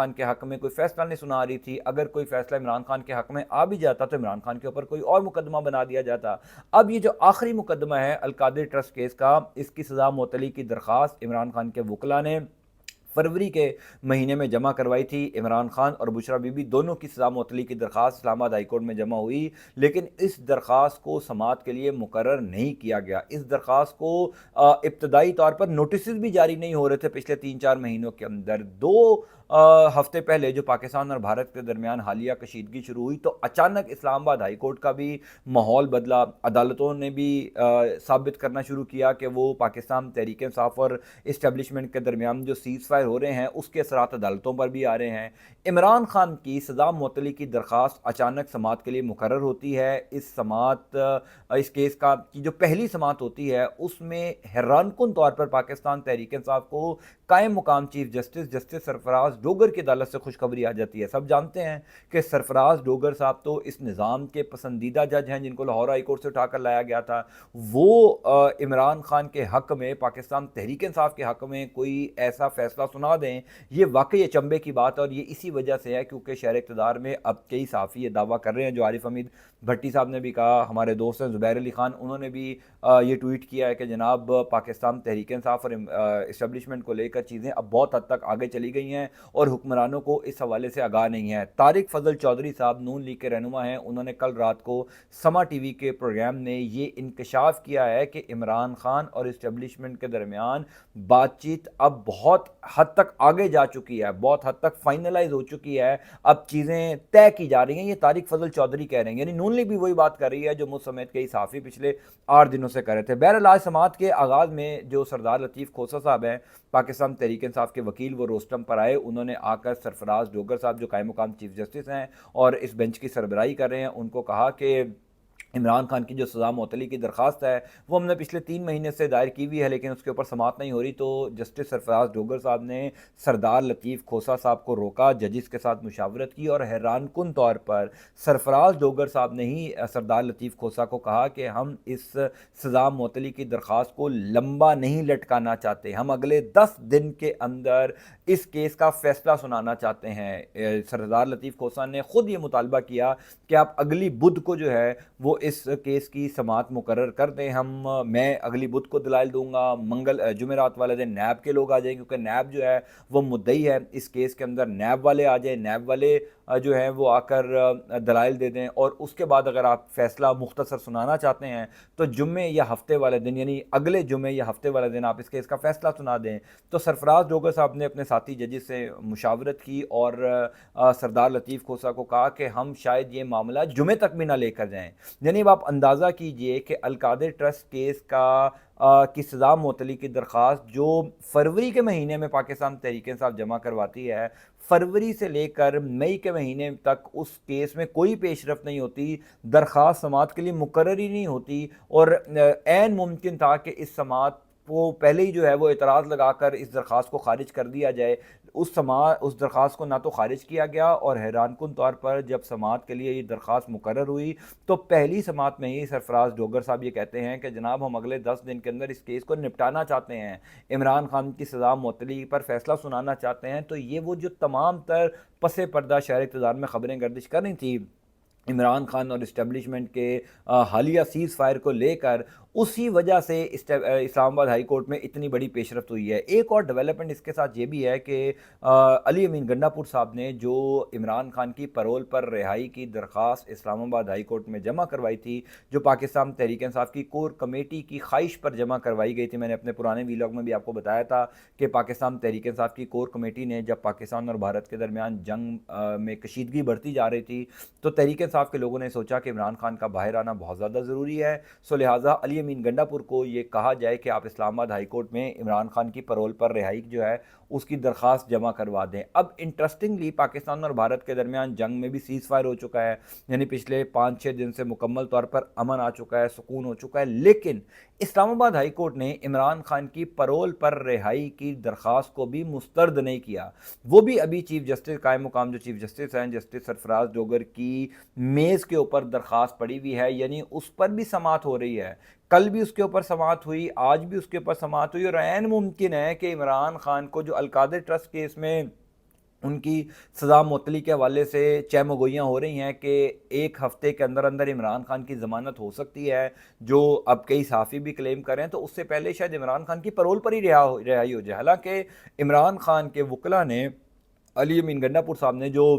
خان کے حق میں کوئی فیصلہ نہیں سنا رہی تھی. اگر کوئی فیصلہ عمران خان کے حق میں آ بھی جاتا تو عمران خان کے اوپر کوئی اور مقدمہ بنا دیا جاتا. اب یہ جو آخری مقدمہ ہے القادری ٹرسٹ کیس کا، اس کی سزا معطلی کی درخواست عمران خان کے وکلاء نے فروری کے مہینے میں جمع کروائی تھی. عمران خان اور بشرا بی بی دونوں کی سزا معطلی کی درخواست اسلام آباد ہائی کورٹ میں جمع ہوئی، لیکن اس درخواست کو سماعت کے لیے مقرر نہیں کیا گیا. اس درخواست کو ابتدائی طور پر نوٹسز بھی جاری نہیں ہو رہے تھے پچھلے 3-4 مہینوں کے اندر. 2 ہفتے پہلے جو پاکستان اور بھارت کے درمیان حالیہ کشیدگی شروع ہوئی تو اچانک اسلام آباد ہائی کورٹ کا بھی ماحول بدلا. عدالتوں نے بھی ثابت کرنا شروع کیا کہ وہ پاکستان تحریک انصاف اور اسٹیبلشمنٹ کے درمیان جو سیز فائر ہو رہے ہیں اس کے اثرات عدالتوں پر بھی آ رہے ہیں. عمران خان کی سزا معطلی کی درخواست اچانک سماعت کے لیے مقرر ہوتی ہے. اس کیس کی جو پہلی سماعت ہوتی ہے اس میں حیران کن طور پر پاکستان تحریک انصاف کو قائم مقام چیف جسٹس سرفراز ڈوگر کی عدالت سے خوشخبری آ جاتی ہے. سب جانتے ہیں کہ سرفراز ڈوگر صاحب تو اس نظام کے پسندیدہ جج ہیں جن کو لاہور ہائی کورٹ سے اٹھا کر لایا گیا تھا. وہ عمران خان کے حق میں، پاکستان تحریک انصاف کے حق میں کوئی ایسا فیصلہ سنا دیں، یہ واقعی اچنبے کی بات ہے. اور یہ اسی وجہ سے ہے کیونکہ شہر اقتدار میں اب کئی صحافی یہ دعویٰ کر رہے ہیں، جو عارف حمید بھٹی صاحب نے بھی کہا، ہمارے دوست ہیں زبیر علی خان، انہوں نے بھی یہ ٹویٹ کیا ہے کہ جناب پاکستان تحریک انصاف اور اسٹیبلشمنٹ کو لے کر چیزیں اب بہت حد تک آگے چلی گئی ہیں اور حکمرانوں کو اس حوالے سے آگاہ نہیں ہے. طارق فضل چودھری صاحب نون لیگ کے رہنما ہیں، انہوں نے کل رات کو سما ٹی وی کے پروگرام نے یہ انکشاف کیا ہے کہ عمران خان اور اسٹیبلشمنٹ کے درمیان بات چیت اب بہت حد تک آگے جا چکی ہے، بہت حد تک فائنلائز ہو چکی ہے، اب چیزیں طے کی جا رہی ہیں. یہ طارق فضل چودھری کہہ رہے ہیں، یعنی نون لیگ بھی وہی بات کر رہی ہے جو مجھ سمیت کئی صحافی پچھلے 8 دنوں سے کر رہے تھے. بہرحال آج سماعت کے آغاز میں جو سردار لطیف کھوسہ صاحب ہیں، پاکستان تحریک انصاف کے وکیل، وہ روسٹم پر آئے. انہوں نے آ کر سرفراز ڈوگر صاحب جو قائم مقام چیف جسٹس ہیں اور اس بینچ کی سربراہی کر رہے ہیں، ان کو کہا کہ عمران خان کی جو سزا معطلی کی درخواست ہے وہ ہم نے پچھلے 3 مہینے سے دائر کی ہوئی ہے، لیکن اس کے اوپر سماعت نہیں ہو رہی. تو جسٹس سرفراز ڈوگر صاحب نے سردار لطیف کھوسہ صاحب کو روکا، ججز کے ساتھ مشاورت کی، اور حیران کن طور پر سرفراز ڈوگر صاحب نے ہی سردار لطیف کھوسہ کو کہا کہ ہم اس سزا معطلی کی درخواست کو لمبا نہیں لٹکانا چاہتے، ہم اگلے 10 دن کے اندر اس کیس کا فیصلہ سنانا چاہتے ہیں. سردار لطیف کھوسہ نے خود یہ مطالبہ کیا کہ آپ اگلی بدھ کو جو ہے وہ اس کیس کی سماعت مقرر کر دیں. میں اگلی بدھ کو دلائل دوں گا، جمعرات والے دن نیب کے لوگ آ جائیں کیونکہ نیب جو ہے وہ مدعی ہے اس کیس کے اندر. نیب والے آ جائیں، نیب والے جو ہیں وہ آ کر دلائل دے دیں، اور اس کے بعد اگر آپ فیصلہ مختصر سنانا چاہتے ہیں تو جمعے یا ہفتے والے دن، یعنی اگلے جمعے یا ہفتے والے دن آپ اس کیس کا فیصلہ سنا دیں. تو سرفراز ڈوگر صاحب نے اپنے ساتھی ججز سے مشاورت کی اور سردار لطیف کھوسہ کو کہا کہ ہم شاید یہ معاملہ جمعے تک بھی نہ لے کر جائیں. یعنی اب آپ اندازہ کیجئے کہ القادری ٹرسٹ کیس کی سزا معطلی کی درخواست جو فروری کے مہینے میں پاکستان تحریک انصاف جمع کرواتی ہے، فروری سے لے کر مئی کے مہینے تک اس کیس میں کوئی پیش رفت نہیں ہوتی، درخواست سماعت کے لیے مقرر ہی نہیں ہوتی، اور عین ممکن تھا کہ اس سماعت کو پہلے ہی جو ہے وہ اعتراض لگا کر اس درخواست کو خارج کر دیا جائے. اس درخواست کو نہ تو خارج کیا گیا، اور حیران کن طور پر جب سماعت کے لیے یہ درخواست مقرر ہوئی تو پہلی سماعت میں ہی سرفراز ڈوگر صاحب یہ کہتے ہیں کہ جناب ہم اگلے 10 دن کے اندر اس کیس کو نپٹانا چاہتے ہیں، عمران خان کی سزا معطلی پر فیصلہ سنانا چاہتے ہیں. تو یہ وہ جو تمام تر پس پردہ شہر اقتدار میں خبریں گردش کر رہی تھیں عمران خان اور اسٹیبلشمنٹ کے حالیہ سیز فائر کو لے کر، اسی وجہ سے اسلام آباد ہائی کورٹ میں اتنی بڑی پیش رفت ہوئی ہے. ایک اور ڈیولپمنٹ اس کے ساتھ یہ بھی ہے کہ علی امین گنڈا پور صاحب نے جو عمران خان کی پرول پر رہائی کی درخواست اسلام آباد ہائی کورٹ میں جمع کروائی تھی، جو پاکستان تحریک انصاف کی کور کمیٹی کی خواہش پر جمع کروائی گئی تھی. میں نے اپنے پرانے ویلاگ میں بھی آپ کو بتایا تھا کہ پاکستان تحریک انصاف کی کور کمیٹی نے جب پاکستان اور بھارت کے درمیان جنگ میں کشیدگی بڑھتی جا رہی تھی تو تحریک انصاف کے لوگوں نے سوچا کہ عمران خان کا باہر آنا بہت زیادہ ضروری ہے، سو لہٰذا علی امین گنڈا پور کو یہ کہا جائے کہ آپ اسلام آباد ہائی کورٹ میں عمران خان کی پرول پر رہائی جو ہے اس کی درخواست جمع کروا دیں. اب انٹرسٹنگلی پاکستان اور بھارت کے درمیان جنگ میں بھی سیز فائر ہو چکا ہے، یعنی پچھلے 5-6 دن سے مکمل طور پر امن آ چکا ہے، سکون ہو چکا ہے، لیکن اسلام آباد ہائی کورٹ نے عمران خان کی پرول پر رہائی کی درخواست کو بھی مسترد نہیں کیا. وہ بھی ابھی چیف جسٹس قائم مقام جو چیف جسٹس ہیں جسٹس سرفراز ڈوگر کی میز کے اوپر درخواست پڑی ہوئی ہے، یعنی اس پر بھی سماعت ہو رہی ہے. کل بھی اس کے اوپر سماعت ہوئی، آج بھی اس کے اوپر سماعت ہوئی، اور عین ممکن ہے کہ عمران خان کو جو القادری ٹرسٹ کیس میں ان کی سزا معطلی کے حوالے سے چہم گوئیاں ہو رہی ہیں کہ ایک ہفتے کے اندر اندر عمران خان کی ضمانت ہو سکتی ہے، جو اب کئی صحافی بھی کلیم کر رہے ہیں، تو اس سے پہلے شاید عمران خان کی پرول پر ہی رہائی ہو جائے۔ حالانکہ عمران خان کے وکلاء نے علی امین گنڈا پور صاحب نے جو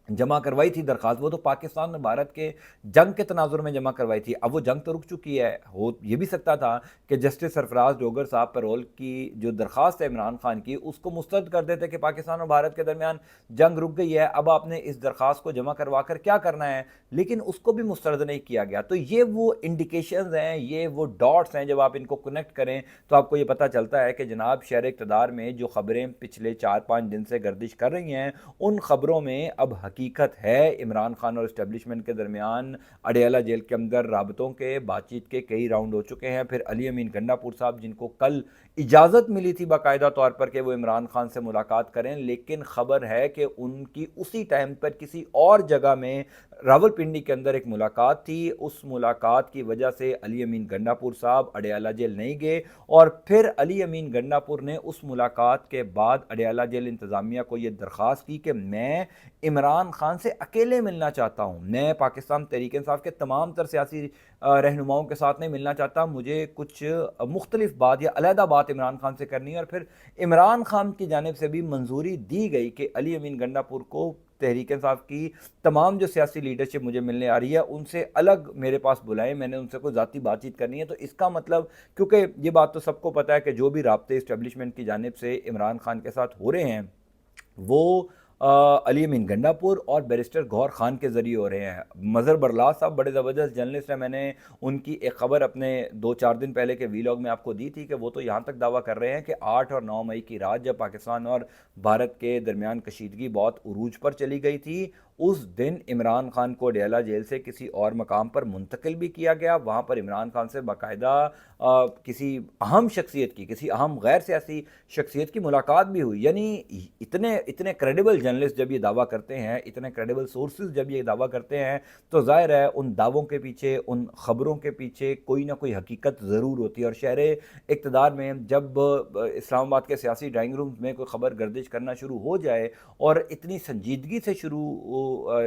جمع کروائی تھی درخواست، وہ تو پاکستان اور بھارت کے جنگ کے تناظر میں جمع کروائی تھی۔ اب وہ جنگ تو رک چکی ہے، ہو یہ بھی سکتا تھا کہ جسٹس سرفراز ڈوگر صاحب پیرول کی جو درخواست ہے عمران خان کی، اس کو مسترد کر دیتے کہ پاکستان اور بھارت کے درمیان جنگ رک گئی ہے، اب آپ نے اس درخواست کو جمع کروا کر کیا کرنا ہے، لیکن اس کو بھی مسترد نہیں کیا گیا۔ تو یہ وہ انڈیکیشنز ہیں، یہ وہ ڈاٹس ہیں، جب آپ ان کو کنیکٹ کریں تو آپ کو یہ پتہ چلتا ہے کہ جناب شہر اقتدار میں جو خبریں پچھلے 4-5 دن سے گردش کر رہی ہیں، ان خبروں میں اب حقیقت ہے۔ عمران خان اور اسٹیبلشمنٹ کے درمیان اڈیالہ جیل کے اندر رابطوں کے بات چیت کے کئی راؤنڈ ہو چکے ہیں۔ پھر علی امین گنڈا پور صاحب، جن کو کل اجازت ملی تھی باقاعدہ طور پر کہ وہ عمران خان سے ملاقات کریں، لیکن خبر ہے کہ ان کی اسی ٹائم پر کسی اور جگہ میں راولپنڈی کے اندر ایک ملاقات تھی۔ اس ملاقات کی وجہ سے علی امین گنڈا پور صاحب اڈیالہ جیل نہیں گئے، اور پھر علی امین گنڈا پور نے اس ملاقات کے بعد اڈیالہ جیل انتظامیہ کو یہ درخواست کی کہ میں عمران خان سے اکیلے ملنا چاہتا ہوں، میں پاکستان تحریک انصاف کے تمام تر سیاسی رہنماؤں کے ساتھ نہیں ملنا چاہتا، مجھے کچھ مختلف بات یا علیحدہ بات عمران خان سے کرنی ہے۔ اور پھر عمران خان کی جانب سے بھی منظوری دی گئی کہ علی امین گنڈا پور کو تحریک انصاف کی تمام جو سیاسی لیڈرشپ مجھے ملنے آ رہی ہے ان سے الگ میرے پاس بلائیں، میں نے ان سے کوئی ذاتی بات چیت کرنی ہے۔ تو اس کا مطلب، کیونکہ یہ بات تو سب کو پتہ ہے کہ جو بھی رابطے اسٹیبلشمنٹ کی جانب سے عمران خان کے ساتھ ہو رہے ہیں وہ علی امین گنڈا پور اور بیرسٹر گوہر خان کے ذریعے ہو رہے ہیں۔ مظہر برلاس صاحب بڑے زبردست جرنلسٹ ہیں، میں نے ان کی ایک خبر اپنے 2-4 دن پہلے کے ویلاگ میں آپ کو دی تھی کہ وہ تو یہاں تک دعویٰ کر رہے ہیں کہ 8 اور 9 مئی کی رات جب پاکستان اور بھارت کے درمیان کشیدگی بہت عروج پر چلی گئی تھی، اس دن عمران خان کو اڈیالہ جیل سے کسی اور مقام پر منتقل بھی کیا گیا، وہاں پر عمران خان سے باقاعدہ کسی اہم شخصیت کی، کسی اہم غیر سیاسی شخصیت کی ملاقات بھی ہوئی۔ یعنی اتنے کریڈیبل جرنلسٹ جب یہ دعویٰ کرتے ہیں، اتنے کریڈیبل سورسز جب یہ دعویٰ کرتے ہیں، تو ظاہر ہے ان دعووں کے پیچھے، ان خبروں کے پیچھے کوئی نہ کوئی حقیقت ضرور ہوتی ہے۔ اور شہر اقتدار میں جب اسلام آباد کے سیاسی ڈرائنگ روم میں کوئی خبر گردش کرنا شروع ہو جائے اور اتنی سنجیدگی سے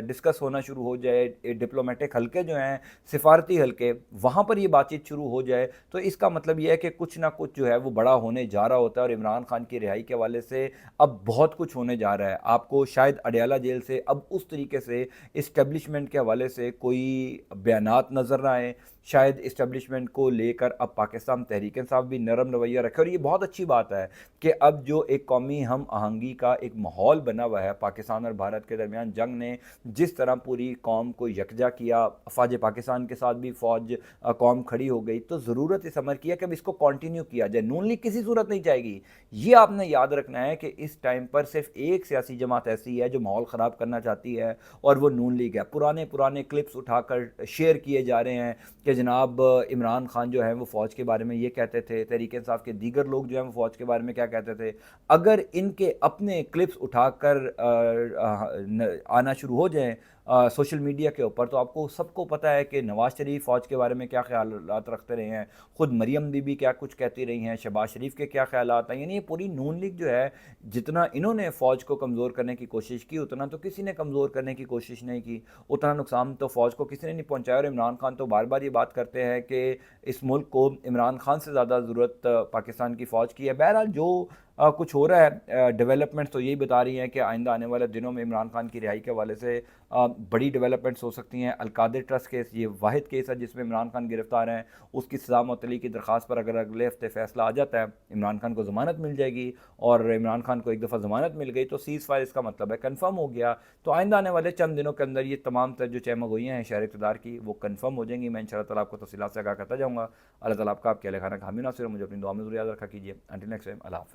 ڈسکس ہونا شروع ہو جائے، ڈپلومیٹک حلقے جو ہیں، سفارتی حلقے، وہاں پر یہ بات چیت شروع ہو جائے، تو اس کا مطلب یہ ہے کہ کچھ نہ کچھ جو ہے وہ بڑا ہونے جا رہا ہوتا ہے۔ اور عمران خان کی رہائی کے حوالے سے اب بہت کچھ ہونے جا رہا ہے۔ آپ کو شاید اڈیالہ جیل سے اب اس طریقے سے اسٹیبلشمنٹ کے حوالے سے کوئی بیانات نظر نہ آئے، شاید اسٹیبلشمنٹ کو لے کر اب پاکستان تحریک انصاف بھی نرم رویہ رکھے۔ اور یہ بہت اچھی بات ہے کہ اب جو ایک قومی ہم آہنگی کا ایک ماحول بنا ہوا ہے، پاکستان اور بھارت کے درمیان جنگ نے جس طرح پوری قوم کو یکجا کیا، افواج پاکستان کے ساتھ بھی قوم کھڑی ہو گئی، تو ضرورت اس امر کی ہے کہ اب اس کو کنٹینیو کیا جائے۔ نون لیگ کسی صورت نہیں چاہے گی، یہ آپ نے یاد رکھنا ہے کہ اس ٹائم پر صرف ایک سیاسی جماعت ایسی ہے جو ماحول خراب کرنا چاہتی ہے، اور وہ نون لیگ ہے۔ پرانے کلپس اٹھا کر شیئر کیے جا رہے ہیں کہ جناب عمران خان جو ہے وہ فوج کے بارے میں یہ کہتے تھے، تحریک انصاف کے دیگر لوگ جو ہیں وہ فوج کے بارے میں کیا کہتے تھے۔ اگر ان کے اپنے کلپس اٹھا کر آنا شروع ہو جائیں سوشل میڈیا کے اوپر، تو آپ کو سب کو پتہ ہے کہ نواز شریف فوج کے بارے میں کیا خیالات رکھتے رہے ہیں، خود مریم بی بی کیا کچھ کہتی رہی ہیں، شہباز شریف کے کیا خیالات ہیں۔ یعنی یہ پوری نون لیگ جو ہے، جتنا انہوں نے فوج کو کمزور کرنے کی کوشش کی، اتنا تو کسی نے کمزور کرنے کی کوشش نہیں کی، اتنا نقصان تو فوج کو کسی نے نہیں پہنچایا۔ اور عمران خان تو بار بار یہ بات کرتے ہیں کہ اس ملک کو عمران خان سے زیادہ ضرورت پاکستان کی فوج کی ہے۔ بہرحال جو کچھ ہو رہا ہے، ڈیولپمنٹس تو یہی بتا رہی ہیں کہ آئندہ آنے والے دنوں میں عمران خان کی رہائی کے حوالے سے بڑی ڈیولپمنٹس ہو سکتی ہیں۔ القادر ٹرسٹ کیس یہ واحد کیس ہے جس میں عمران خان گرفتار ہیں، اس کی سزا معطلی کی درخواست پر اگر اگلے ہفتے فیصلہ آ جاتا ہے، عمران خان کو ضمانت مل جائے گی، اور عمران خان کو ایک دفعہ ضمانت مل گئی تو سیز فائر، اس کا مطلب ہے کنفرم ہو گیا۔ تو آئندہ آنے والے چند دنوں کے اندر یہ تمام تر جو چہمہ گوئیاں ہیں شہر اقتدار کی، وہ کنفرم ہو جائیں گی۔ میں انشاءاللہ تعالیٰ آپ کو تفصیلات سے آگاہ کرتا جاؤں گا۔ اللہ تعالیٰ آپ کا آپ کے اہل خانہ کا حامی ناصر ہو، مجھے اپنی دعا میں ضرور یاد رکھا کیجیے۔ انٹل نیکسٹ ٹائم، اللہ حافظ۔